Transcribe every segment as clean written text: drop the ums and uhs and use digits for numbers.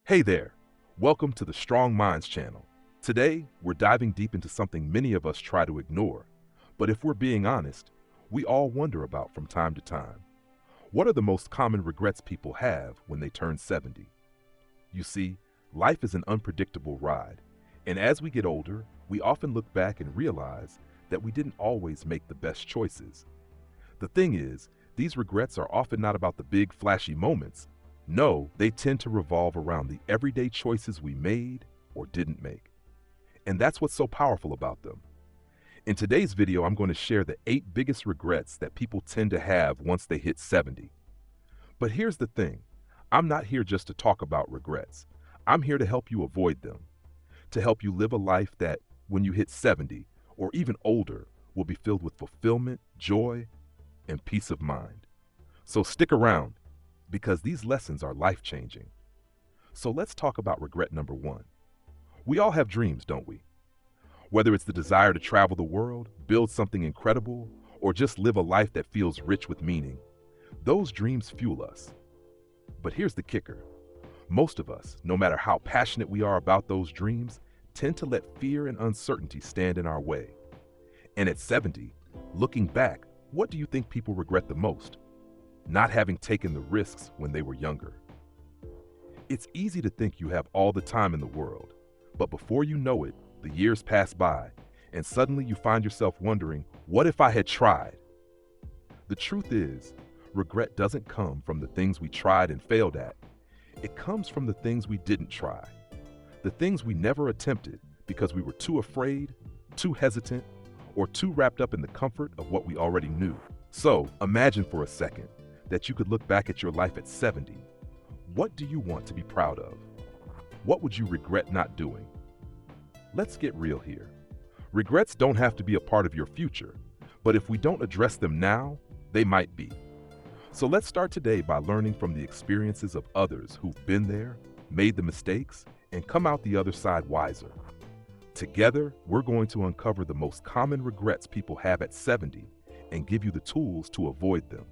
Hey there, welcome to the Strong Minds channel. Today, we're diving deep into something many of us try to ignore, but if we're being honest, we all wonder about from time to time. What are the most common regrets people have when they turn 70? You see, life is an unpredictable ride, and as we get older, we often look back and realize that we didn't always make the best choices. The thing is, these regrets are often not about the big, flashy moments. No, they tend to revolve around the everyday choices we made or didn't make. And that's what's so powerful about them. In today's video, I'm going to share the 8 biggest regrets that people tend to have once they hit 70. But here's the thing, I'm not here just to talk about regrets. I'm here to help you avoid them, to help you live a life that, when you hit 70 or even older, will be filled with fulfillment, joy, and peace of mind. So stick around, because these lessons are life-changing. So let's talk about regret number 1. We all have dreams, don't we? Whether it's the desire to travel the world, build something incredible, or just live a life that feels rich with meaning, those dreams fuel us. But here's the kicker. Most of us, no matter how passionate we are about those dreams, tend to let fear and uncertainty stand in our way. And at 70, looking back, what do you think people regret the most? Not having taken the risks when they were younger. It's easy to think you have all the time in the world, but before you know it, the years pass by, and suddenly you find yourself wondering, what if I had tried? The truth is, regret doesn't come from the things we tried and failed at. It comes from the things we didn't try. The things we never attempted because we were too afraid, too hesitant, or too wrapped up in the comfort of what we already knew. So, imagine for a second that you could look back at your life at 70. What do you want to be proud of? What would you regret not doing? Let's get real here. Regrets don't have to be a part of your future, but if we don't address them now, they might be. So let's start today by learning from the experiences of others who've been there, made the mistakes, and come out the other side wiser. Together, we're going to uncover the most common regrets people have at 70 and give you the tools to avoid them.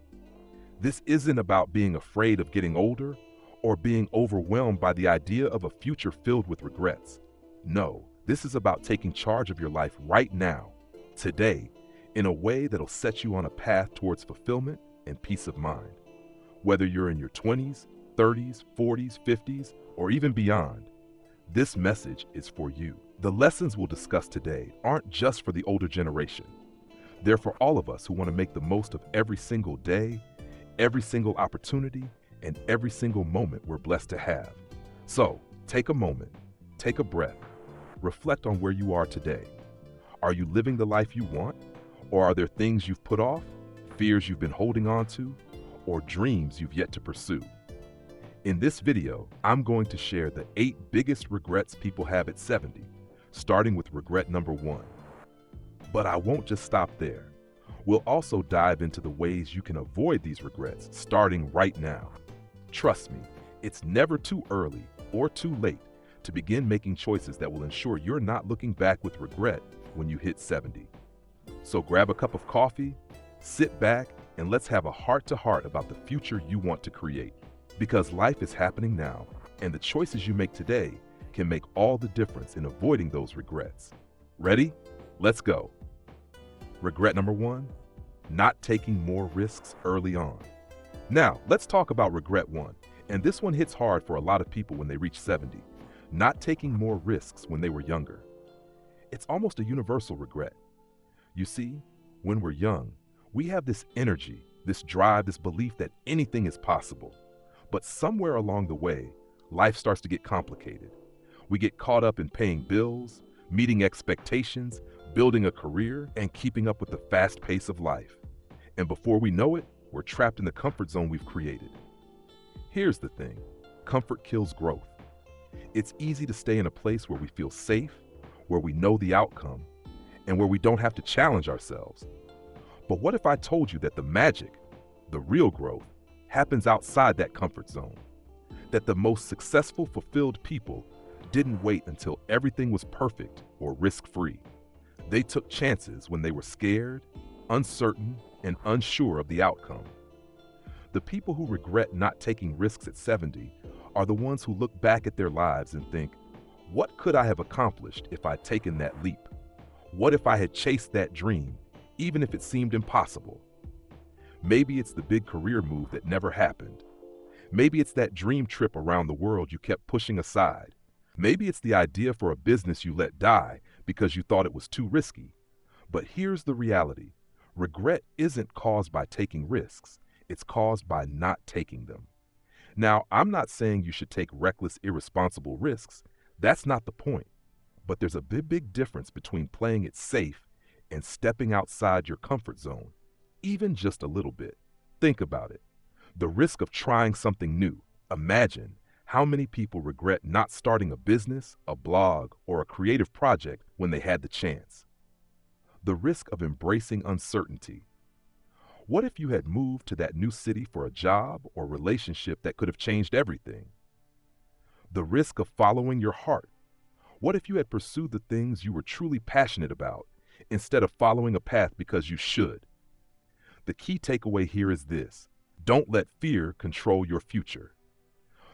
This isn't about being afraid of getting older or being overwhelmed by the idea of a future filled with regrets. No, this is about taking charge of your life right now, today, in a way that'll set you on a path towards fulfillment and peace of mind. Whether you're in your 20s, 30s, 40s, 50s, or even beyond, this message is for you. The lessons we'll discuss today aren't just for the older generation. They're for all of us who want to make the most of every single day, every single opportunity, and every single moment we're blessed to have. So, take a moment, take a breath, reflect on where you are today. Are you living the life you want? Or are there things you've put off, fears you've been holding on to, or dreams you've yet to pursue? In this video, I'm going to share the 8 biggest regrets people have at 70, starting with regret number 1. But I won't just stop there. We'll also dive into the ways you can avoid these regrets starting right now. Trust me, it's never too early or too late to begin making choices that will ensure you're not looking back with regret when you hit 70. So grab a cup of coffee, sit back, and let's have a heart-to-heart about the future you want to create. Because life is happening now, and the choices you make today can make all the difference in avoiding those regrets. Ready? Let's go. Regret number 1, not taking more risks early on. Now, let's talk about regret 1, and this one hits hard for a lot of people when they reach 70, not taking more risks when they were younger. It's almost a universal regret. You see, when we're young, we have this energy, this drive, this belief that anything is possible. But somewhere along the way, life starts to get complicated. We get caught up in paying bills, meeting expectations, building a career, and keeping up with the fast pace of life. And before we know it, we're trapped in the comfort zone we've created. Here's the thing, comfort kills growth. It's easy to stay in a place where we feel safe, where we know the outcome, and where we don't have to challenge ourselves. But what if I told you that the magic, the real growth, happens outside that comfort zone? That the most successful, fulfilled people didn't wait until everything was perfect or risk-free. They took chances when they were scared, uncertain, and unsure of the outcome. The people who regret not taking risks at 70 are the ones who look back at their lives and think, what could I have accomplished if I'd taken that leap? What if I had chased that dream, even if it seemed impossible? Maybe it's the big career move that never happened. Maybe it's that dream trip around the world you kept pushing aside. Maybe it's the idea for a business you let die because you thought it was too risky. But here's the reality. Regret isn't caused by taking risks. It's caused by not taking them. Now, I'm not saying you should take reckless, irresponsible risks. That's not the point. But there's a big difference between playing it safe and stepping outside your comfort zone, even just a little bit. Think about it. The risk of trying something new. Imagine how many people regret not starting a business, a blog, or a creative project when they had the chance. The risk of embracing uncertainty. What if you had moved to that new city for a job or relationship that could have changed everything? The risk of following your heart. What if you had pursued the things you were truly passionate about instead of following a path because you should? The key takeaway here is this: don't let fear control your future.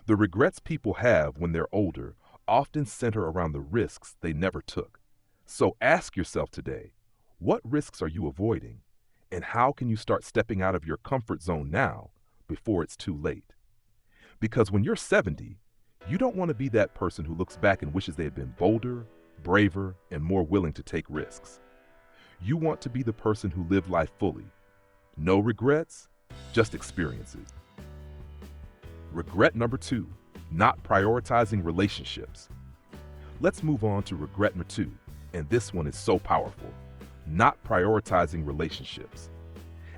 The regrets people have when they're older often center around the risks they never took. So ask yourself today, what risks are you avoiding? And how can you start stepping out of your comfort zone now before it's too late? Because when you're 70, you don't want to be that person who looks back and wishes they had been bolder, braver, and more willing to take risks. You want to be the person who lived life fully. No regrets, just experiences. Regret number 2, not prioritizing relationships. Let's move on to regret number 2, and this one is so powerful. Not prioritizing relationships.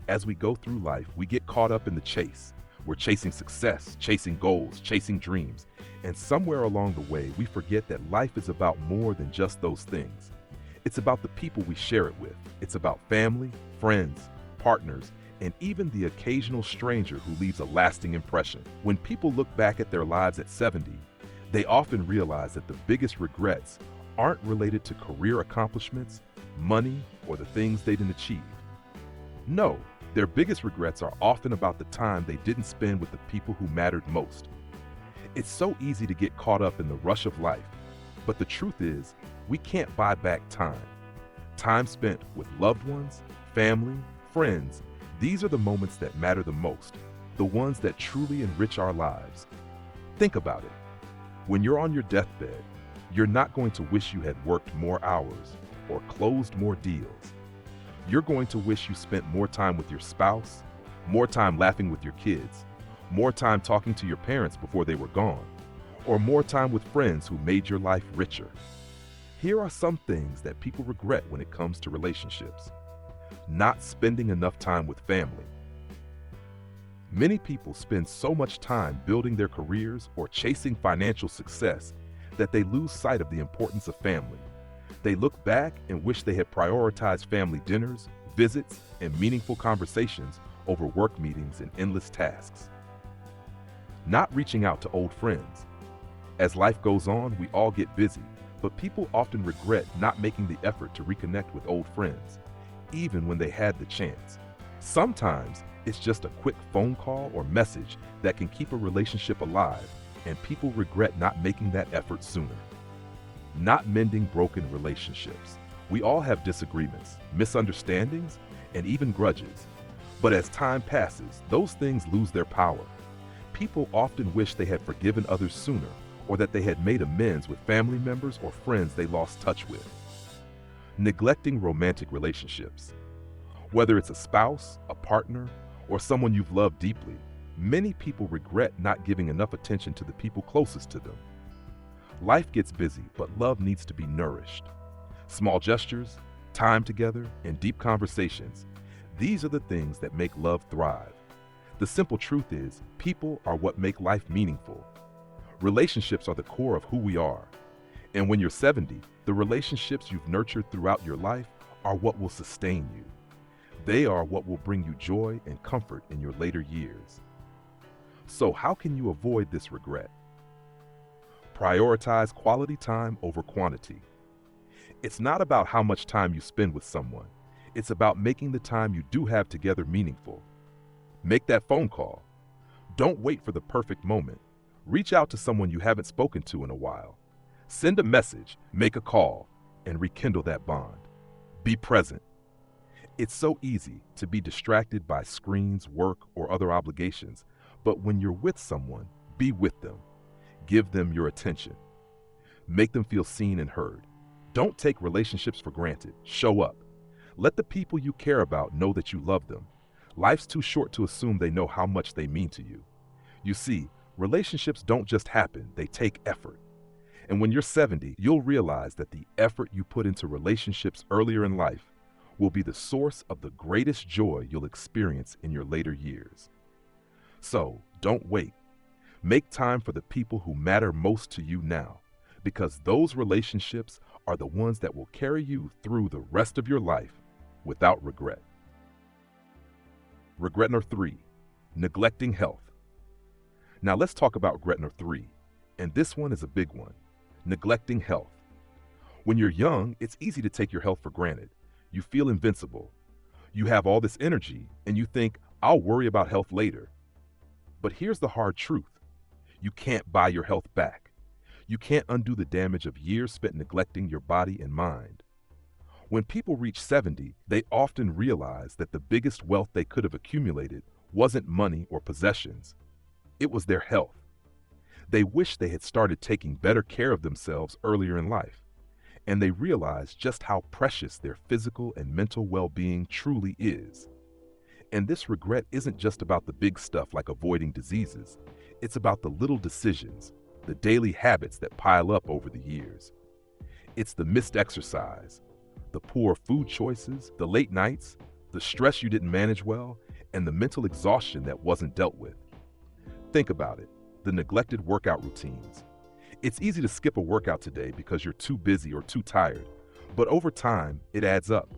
As we go through life, we get caught up in the chase. We're chasing success, chasing goals, chasing dreams. And somewhere along the way, we forget that life is about more than just those things. It's about the people we share it with. It's about family, friends, partners, and even the occasional stranger who leaves a lasting impression. When people look back at their lives at 70, they often realize that the biggest regrets aren't related to career accomplishments, money, or the things they didn't achieve. No, their biggest regrets are often about the time they didn't spend with the people who mattered most. It's so easy to get caught up in the rush of life, but the truth is, we can't buy back time. Time spent with loved ones, family, friends, these are the moments that matter the most, the ones that truly enrich our lives. Think about it. When you're on your deathbed, you're not going to wish you had worked more hours or closed more deals. You're going to wish you spent more time with your spouse, more time laughing with your kids, more time talking to your parents before they were gone, or more time with friends who made your life richer. Here are some things that people regret when it comes to relationships. Not spending enough time with family. Many people spend so much time building their careers or chasing financial success that they lose sight of the importance of family. They look back and wish they had prioritized family dinners, visits, and meaningful conversations over work meetings and endless tasks. Not reaching out to old friends. As life goes on, we all get busy, but people often regret not making the effort to reconnect with old friends, even when they had the chance. Sometimes it's just a quick phone call or message that can keep a relationship alive, and people regret not making that effort sooner. Not mending broken relationships. We all have disagreements, misunderstandings, and even grudges. But as time passes, those things lose their power. People often wish they had forgiven others sooner, or that they had made amends with family members or friends they lost touch with. Neglecting romantic relationships. Whether it's a spouse, a partner, or someone you've loved deeply, many people regret not giving enough attention to the people closest to them. Life gets busy, but love needs to be nourished. Small gestures, time together, and deep conversations, these are the things that make love thrive. The simple truth is, people are what make life meaningful. Relationships are the core of who we are. And when you're 70, the relationships you've nurtured throughout your life are what will sustain you. They are what will bring you joy and comfort in your later years. So how can you avoid this regret? Prioritize quality time over quantity. It's not about how much time you spend with someone. It's about making the time you do have together meaningful. Make that phone call. Don't wait for the perfect moment. Reach out to someone you haven't spoken to in a while. Send a message, make a call, and rekindle that bond. Be present. It's so easy to be distracted by screens, work, or other obligations, but when you're with someone, be with them. Give them your attention. Make them feel seen and heard. Don't take relationships for granted. Show up. Let the people you care about know that you love them. Life's too short to assume they know how much they mean to you. You see, relationships don't just happen, they take effort. And when you're 70, you'll realize that the effort you put into relationships earlier in life will be the source of the greatest joy you'll experience in your later years. So, don't wait. Make time for the people who matter most to you now, because those relationships are the ones that will carry you through the rest of your life without regret. Regret number 3, neglecting health. Now let's talk about regret number 3, and this one is a big one, neglecting health. When you're young, it's easy to take your health for granted. You feel invincible. You have all this energy, and you think, I'll worry about health later. But here's the hard truth. You can't buy your health back. You can't undo the damage of years spent neglecting your body and mind. When people reach 70, they often realize that the biggest wealth they could have accumulated wasn't money or possessions. It was their health. They wish they had started taking better care of themselves earlier in life, and they realize just how precious their physical and mental well-being truly is. And this regret isn't just about the big stuff like avoiding diseases. It's about the little decisions, the daily habits that pile up over the years. It's the missed exercise, the poor food choices, the late nights, the stress you didn't manage well, and the mental exhaustion that wasn't dealt with. Think about it, the neglected workout routines. It's easy to skip a workout today because you're too busy or too tired, but over time, it adds up.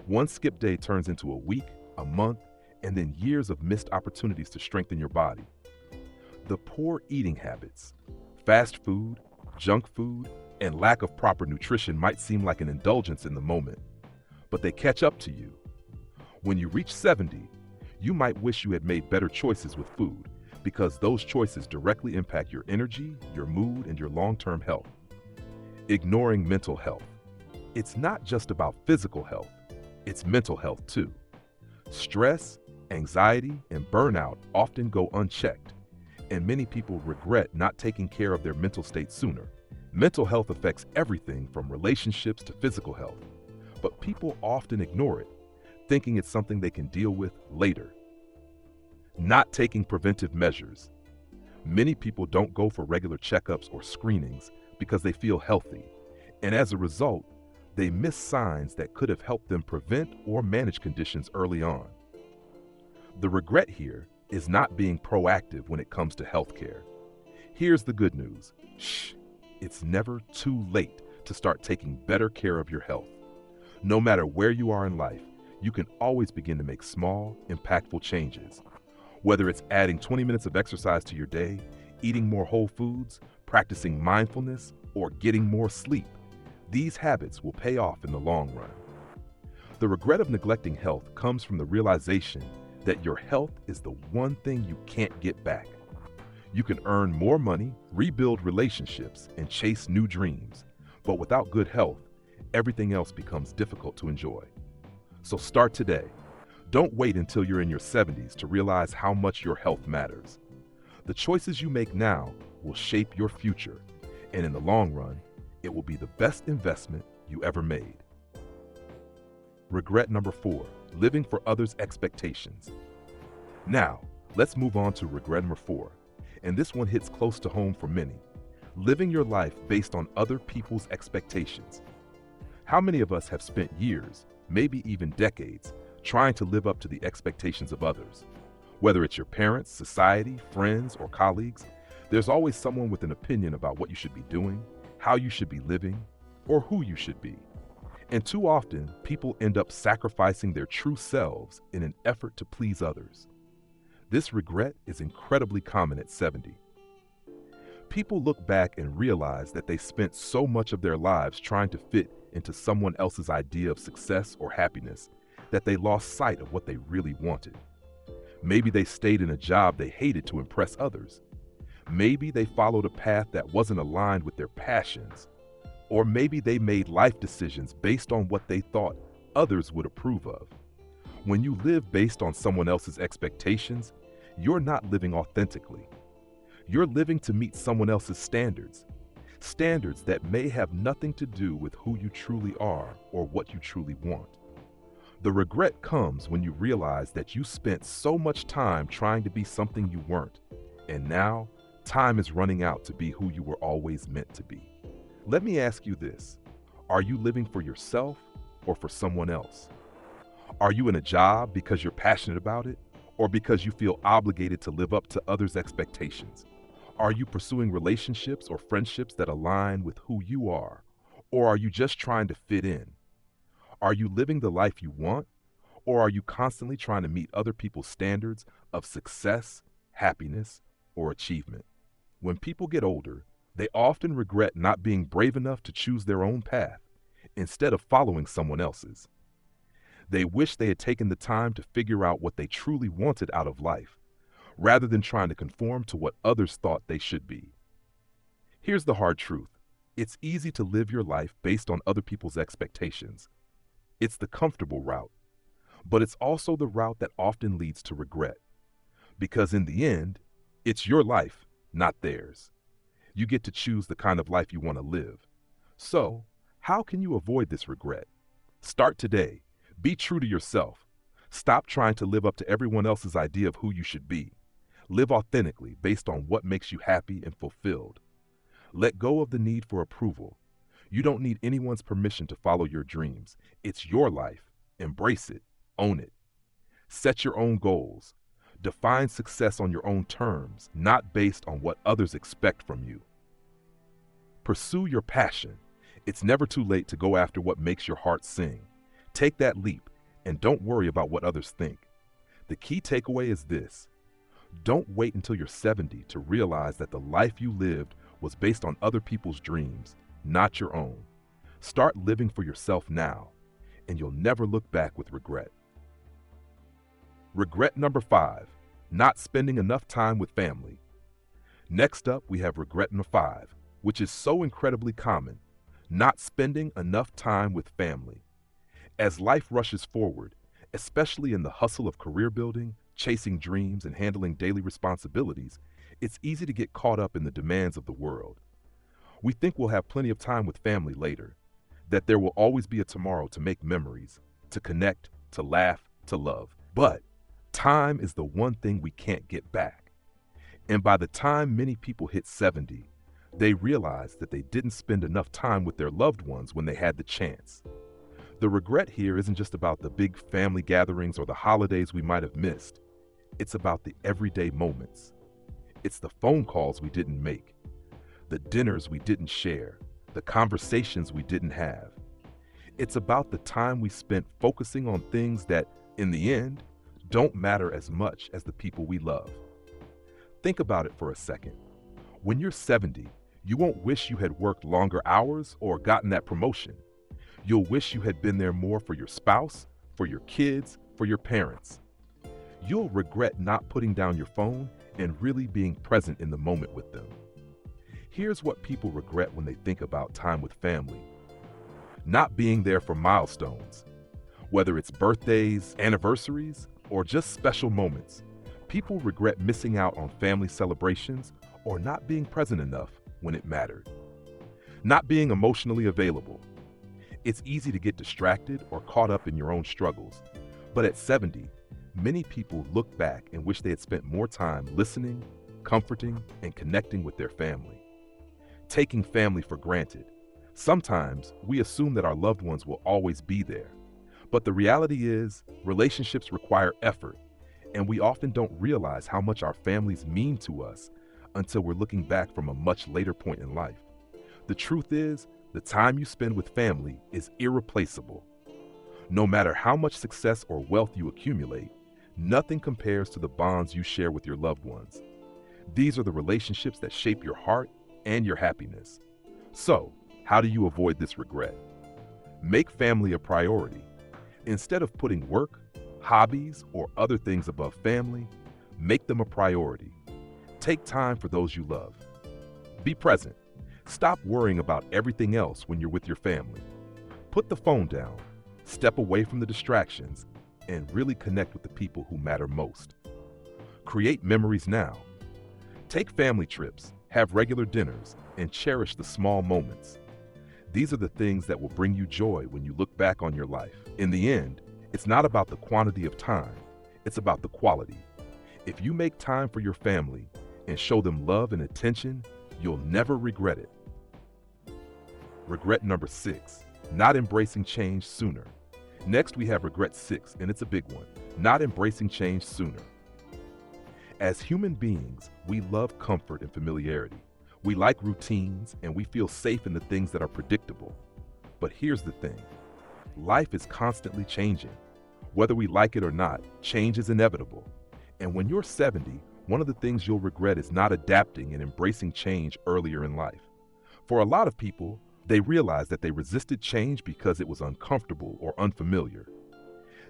One skip day turns into a week, a month, and then years of missed opportunities to strengthen your body. The poor eating habits, fast food, junk food, and lack of proper nutrition might seem like an indulgence in the moment, but they catch up to you. When you reach 70, you might wish you had made better choices with food, because those choices directly impact your energy, your mood, and your long-term health. Ignoring mental health. It's not just about physical health, it's mental health too. Stress, anxiety, and burnout often go unchecked, and many people regret not taking care of their mental state sooner. Mental health affects everything from relationships to physical health, but people often ignore it, thinking it's something they can deal with later. Not taking preventive measures. Many people don't go for regular checkups or screenings because they feel healthy, and as a result, they miss signs that could have helped them prevent or manage conditions early on. The regret here is not being proactive when it comes to healthcare. Here's the good news. It's never too late to start taking better care of your health. No matter where you are in life, you can always begin to make small, impactful changes. Whether it's adding 20 minutes of exercise to your day, eating more whole foods, practicing mindfulness, or getting more sleep, these habits will pay off in the long run. The regret of neglecting health comes from the realization that your health is the one thing you can't get back. You can earn more money, rebuild relationships, and chase new dreams, but without good health, everything else becomes difficult to enjoy. So start today. Don't wait until you're in your 70s to realize how much your health matters. The choices you make now will shape your future, and in the long run, it will be the best investment you ever made. Regret number 4, living for others' expectations. Now, let's move on to regret number 4, and this one hits close to home for many. Living your life based on other people's expectations. How many of us have spent years, maybe even decades, trying to live up to the expectations of others? Whether it's your parents, society, friends, or colleagues, there's always someone with an opinion about what you should be doing, how you should be living, or who you should be. And too often, people end up sacrificing their true selves in an effort to please others. This regret is incredibly common at 70. People look back and realize that they spent so much of their lives trying to fit into someone else's idea of success or happiness that they lost sight of what they really wanted. Maybe they stayed in a job they hated to impress others. Maybe they followed a path that wasn't aligned with their passions, or maybe they made life decisions based on what they thought others would approve of. When you live based on someone else's expectations, you're not living authentically. You're living to meet someone else's standards, standards that may have nothing to do with who you truly are or what you truly want. The regret comes when you realize that you spent so much time trying to be something you weren't, and now time is running out to be who you were always meant to be. Let me ask you this: are you living for yourself or for someone else? Are you in a job because you're passionate about it, or because you feel obligated to live up to others' expectations? Are you pursuing relationships or friendships that align with who you are, or are you just trying to fit in? Are you living the life you want, or are you constantly trying to meet other people's standards of success, happiness, or achievement? When people get older, they often regret not being brave enough to choose their own path instead of following someone else's. They wish they had taken the time to figure out what they truly wanted out of life, rather than trying to conform to what others thought they should be. Here's the hard truth: it's easy to live your life based on other people's expectations. It's the comfortable route, but it's also the route that often leads to regret. Because in the end, it's your life, not theirs. You get to choose the kind of life you want to live. So, how can you avoid this regret? Start today. Be true to yourself. Stop trying to live up to everyone else's idea of who you should be. Live authentically based on what makes you happy and fulfilled. Let go of the need for approval. You don't need anyone's permission to follow your dreams. It's your life. Embrace it. Own it. Set your own goals. Define success on your own terms, not based on what others expect from you. Pursue your passion. It's never too late to go after what makes your heart sing. Take that leap and don't worry about what others think. The key takeaway is this: don't wait until you're 70 to realize that the life you lived was based on other people's dreams, not your own. Start living for yourself now, and you'll never look back with regret. Regret number 5, not spending enough time with family. Next up, we have regret number 5, which is so incredibly common: not spending enough time with family. As life rushes forward, especially in the hustle of career building, chasing dreams, and handling daily responsibilities, it's easy to get caught up in the demands of the world. We think we'll have plenty of time with family later, that there will always be a tomorrow to make memories, to connect, to laugh, to love. But time is the one thing we can't get back. And by the time many people hit 70, they realize that they didn't spend enough time with their loved ones when they had the chance. The regret here isn't just about the big family gatherings or the holidays we might have missed. It's about the everyday moments. It's the phone calls we didn't make, the dinners we didn't share, the conversations we didn't have. It's about the time we spent focusing on things that, in the end, don't matter as much as the people we love. Think about it for a second. When you're 70, you won't wish you had worked longer hours or gotten that promotion. You'll wish you had been there more for your spouse, for your kids, for your parents. You'll regret not putting down your phone and really being present in the moment with them. Here's what people regret when they think about time with family: not being there for milestones. Whether it's birthdays, anniversaries, or just special moments, people regret missing out on family celebrations or not being present enough when it mattered. Not being emotionally available. It's easy to get distracted or caught up in your own struggles, but at 70, many people look back and wish they had spent more time listening, comforting, and connecting with their family. Taking family for granted. Sometimes we assume that our loved ones will always be there, but the reality is relationships require effort, and we often don't realize how much our families mean to us until we're looking back from a much later point in life. The truth is, the time you spend with family is irreplaceable. No matter how much success or wealth you accumulate, nothing compares to the bonds you share with your loved ones. These are the relationships that shape your heart and your happiness. So, how do you avoid this regret? Make family a priority. Instead of putting work, hobbies, or other things above family, make them a priority. Take time for those you love. Be present. Stop worrying about everything else when you're with your family. Put the phone down, step away from the distractions, and really connect with the people who matter most. Create memories now. Take family trips, have regular dinners, and cherish the small moments. These are the things that will bring you joy when you look back on your life. In the end, it's not about the quantity of time, it's about the quality. If you make time for your family and show them love and attention, you'll never regret it. Regret number 6, not embracing change sooner. Next, we have regret 6, and it's a big one, not embracing change sooner. As human beings, we love comfort and familiarity. We like routines, and we feel safe in the things that are predictable. But here's the thing, life is constantly changing. Whether we like it or not, change is inevitable. And when you're 70, one of the things you'll regret is not adapting and embracing change earlier in life. For a lot of people, they realized that they resisted change because it was uncomfortable or unfamiliar.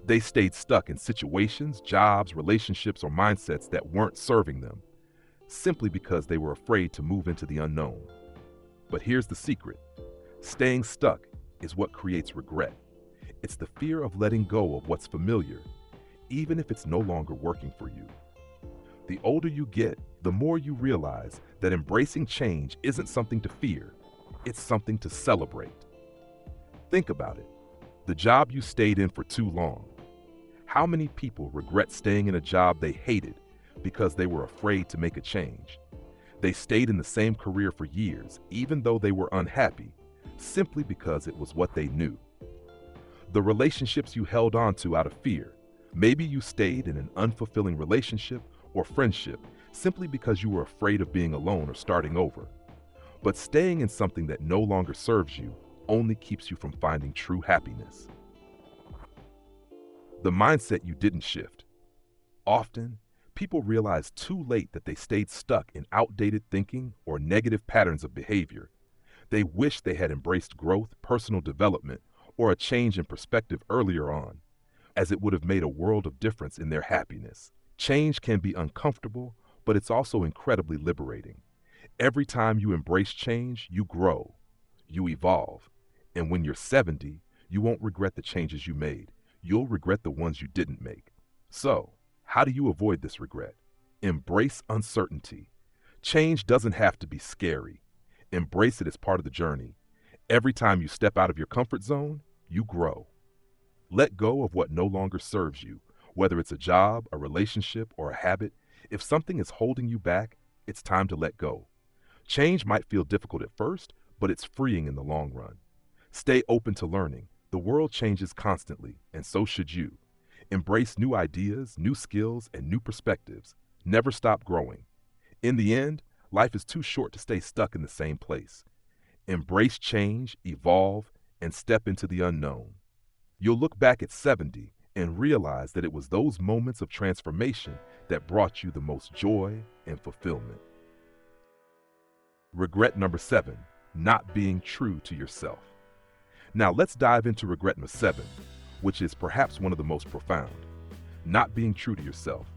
They stayed stuck in situations, jobs, relationships, or mindsets that weren't serving them, simply because they were afraid to move into the unknown. But here's the secret. Staying stuck is what creates regret. It's the fear of letting go of what's familiar, even if it's no longer working for you. The older you get, the more you realize that embracing change isn't something to fear, it's something to celebrate. Think about it. The job you stayed in for too long. How many people regret staying in a job they hated because they were afraid to make a change? They stayed in the same career for years, even though they were unhappy, simply because it was what they knew. The relationships you held on to out of fear. Maybe you stayed in an unfulfilling relationship or friendship simply because you were afraid of being alone or starting over. But staying in something that no longer serves you only keeps you from finding true happiness. The mindset you didn't shift. Often, people realize too late that they stayed stuck in outdated thinking or negative patterns of behavior. They wish they had embraced growth, personal development, or a change in perspective earlier on, as it would have made a world of difference in their happiness. Change can be uncomfortable, but it's also incredibly liberating. Every time you embrace change, you grow, you evolve, and when you're 70, you won't regret the changes you made. You'll regret the ones you didn't make. So, how do you avoid this regret? Embrace uncertainty. Change doesn't have to be scary. Embrace it as part of the journey. Every time you step out of your comfort zone, you grow. Let go of what no longer serves you, whether it's a job, a relationship, or a habit. If something is holding you back, it's time to let go. Change might feel difficult at first, but it's freeing in the long run. Stay open to learning. The world changes constantly, and so should you. Embrace new ideas, new skills, and new perspectives. Never stop growing. In the end, life is too short to stay stuck in the same place. Embrace change, evolve, and step into the unknown. You'll look back at 70 and realize that it was those moments of transformation that brought you the most joy and fulfillment. Regret number 7, not being true to yourself. Now let's dive into regret number 7, which is perhaps one of the most profound. Not being true to yourself.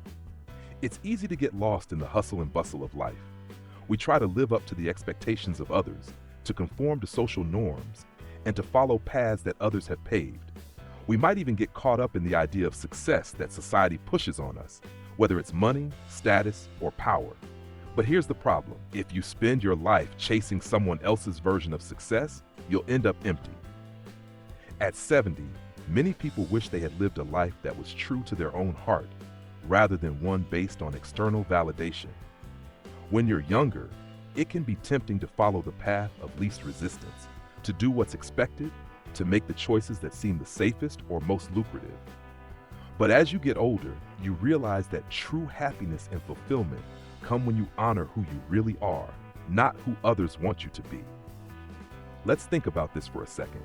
It's easy to get lost in the hustle and bustle of life. We try to live up to the expectations of others, to conform to social norms, and to follow paths that others have paved. We might even get caught up in the idea of success that society pushes on us, whether it's money, status, or power. But here's the problem. If you spend your life chasing someone else's version of success, you'll end up empty. At 70, many people wish they had lived a life that was true to their own heart, rather than one based on external validation. When you're younger, it can be tempting to follow the path of least resistance, to do what's expected, to make the choices that seem the safest or most lucrative. But as you get older, you realize that true happiness and fulfillment come when you honor who you really are, not who others want you to be. Let's think about this for a second.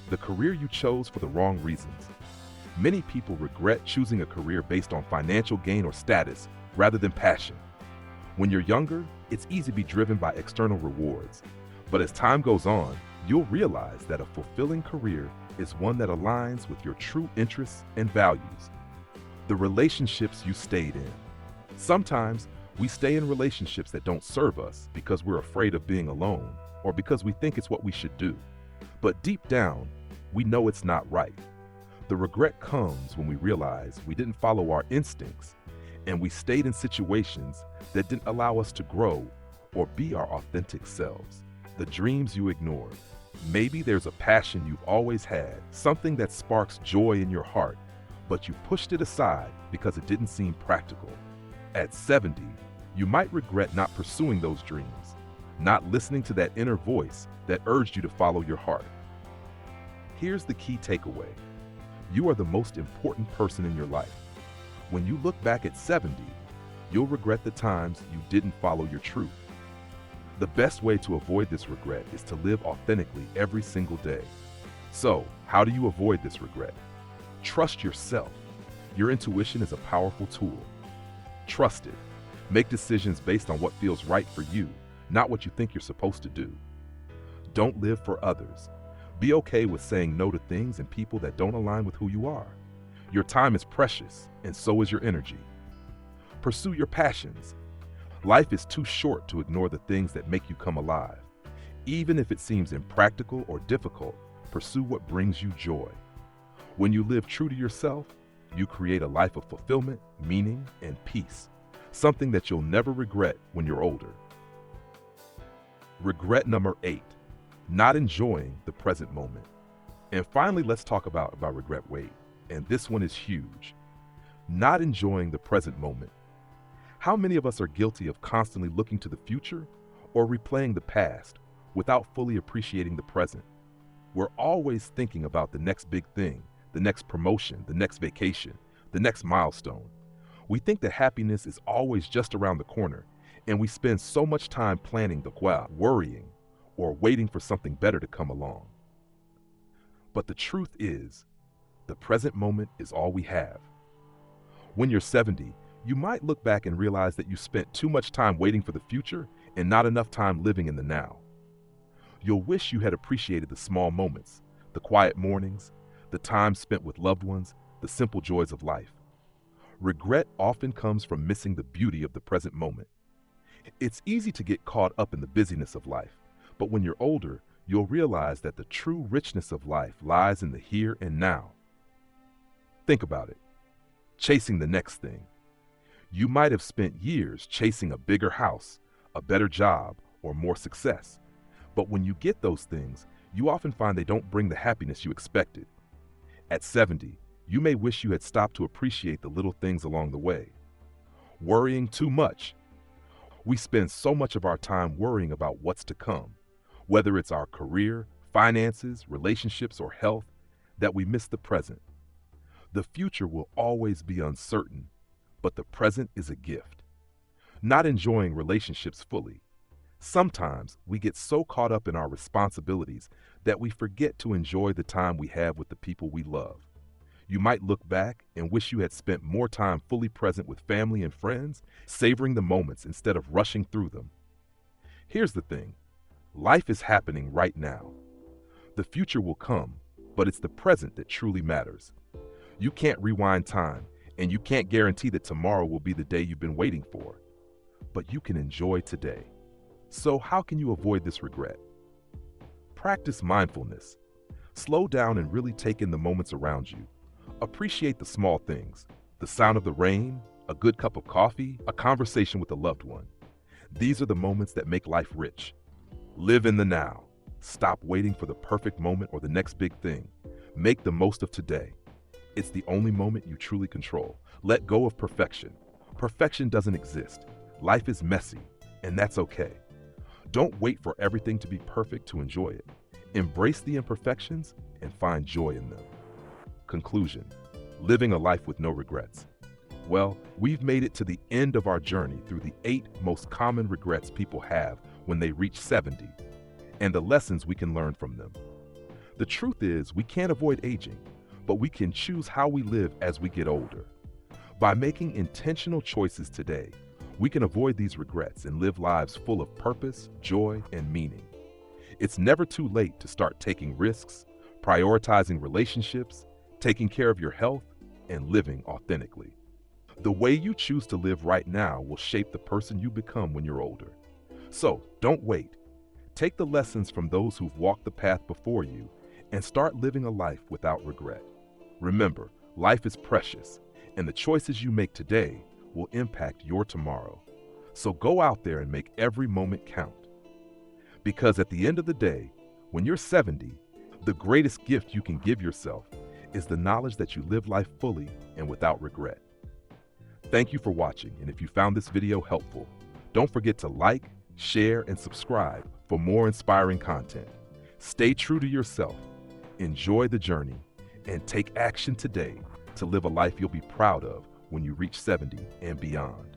The career you chose for the wrong reasons. Many people regret choosing a career based on financial gain or status rather than passion. When you're younger, it's easy to be driven by external rewards. But as time goes on, you'll realize that a fulfilling career is one that aligns with your true interests and values. The relationships you stayed in. Sometimes We stay in relationships that don't serve us because we're afraid of being alone or because we think it's what we should do. But deep down, we know it's not right. The regret comes when we realize we didn't follow our instincts and we stayed in situations that didn't allow us to grow or be our authentic selves. The dreams you ignored. Maybe there's a passion you've always had, something that sparks joy in your heart, but you pushed it aside because it didn't seem practical. At 70, you might regret not pursuing those dreams, not listening to that inner voice that urged you to follow your heart. Here's the key takeaway. You are the most important person in your life. When you look back at 70, you'll regret the times you didn't follow your truth. The best way to avoid this regret is to live authentically every single day. So, how do you avoid this regret? Trust yourself. Your intuition is a powerful tool. Trust it. Make decisions based on what feels right for you, not what you think you're supposed to do. Don't live for others. Be okay with saying no to things and people that don't align with who you are. Your time is precious, and so is your energy. Pursue your passions. Life is too short to ignore the things that make you come alive. Even if it seems impractical or difficult, pursue what brings you joy. When you live true to yourself, you create a life of fulfillment, meaning, and peace, something that you'll never regret when you're older. Regret number 8, not enjoying the present moment. And finally, let's talk about regret weight. And this one is huge. Not enjoying the present moment. How many of us are guilty of constantly looking to the future or replaying the past without fully appreciating the present? We're always thinking about the next big thing, the next promotion, the next vacation, the next milestone. We think that happiness is always just around the corner, and we spend so much time planning the while, worrying, or waiting for something better to come along. But the truth is, the present moment is all we have. When you're 70, you might look back and realize that you spent too much time waiting for the future and not enough time living in the now. You'll wish you had appreciated the small moments, the quiet mornings, the time spent with loved ones, the simple joys of life. Regret often comes from missing the beauty of the present moment. It's easy to get caught up in the busyness of life, but when you're older, you'll realize that the true richness of life lies in the here and now. Think about it. Chasing the next thing. You might have spent years chasing a bigger house, a better job, or more success. But when you get those things, you often find they don't bring the happiness you expected. At 70, you may wish you had stopped to appreciate the little things along the way. Worrying too much. We spend so much of our time worrying about what's to come, whether it's our career, finances, relationships, or health, that we miss the present. The future will always be uncertain, but the present is a gift. Not enjoying relationships fully. Sometimes we get so caught up in our responsibilities that we forget to enjoy the time we have with the people we love. You might look back and wish you had spent more time fully present with family and friends, savoring the moments instead of rushing through them. Here's the thing. Life is happening right now. The future will come, but it's the present that truly matters. You can't rewind time, and you can't guarantee that tomorrow will be the day you've been waiting for. But you can enjoy today. So how can you avoid this regret? Practice mindfulness. Slow down and really take in the moments around you. Appreciate the small things, the sound of the rain, a good cup of coffee, a conversation with a loved one. These are the moments that make life rich. Live in the now. Stop waiting for the perfect moment or the next big thing. Make the most of today. It's the only moment you truly control. Let go of perfection. Perfection doesn't exist. Life is messy, and that's okay. Don't wait for everything to be perfect to enjoy it. Embrace the imperfections and find joy in them. Conclusion: living a life with no regrets. Well, we've made it to the end of our journey through the 8 most common regrets people have when they reach 70, and the lessons we can learn from them. The truth is, we can't avoid aging, but we can choose how we live as we get older. By making intentional choices today, we can avoid these regrets and live lives full of purpose, joy, and meaning. It's never too late to start taking risks, prioritizing relationships, taking care of your health, and living authentically. The way you choose to live right now will shape the person you become when you're older. So don't wait. Take the lessons from those who've walked the path before you and start living a life without regret. Remember, life is precious, and the choices you make today will impact your tomorrow. So go out there and make every moment count. Because at the end of the day, when you're 70, the greatest gift you can give yourself is the knowledge that you live life fully and without regret. Thank you for watching, and if you found this video helpful, don't forget to like, share, and subscribe for more inspiring content. Stay true to yourself, enjoy the journey, and take action today to live a life you'll be proud of when you reach 70 and beyond.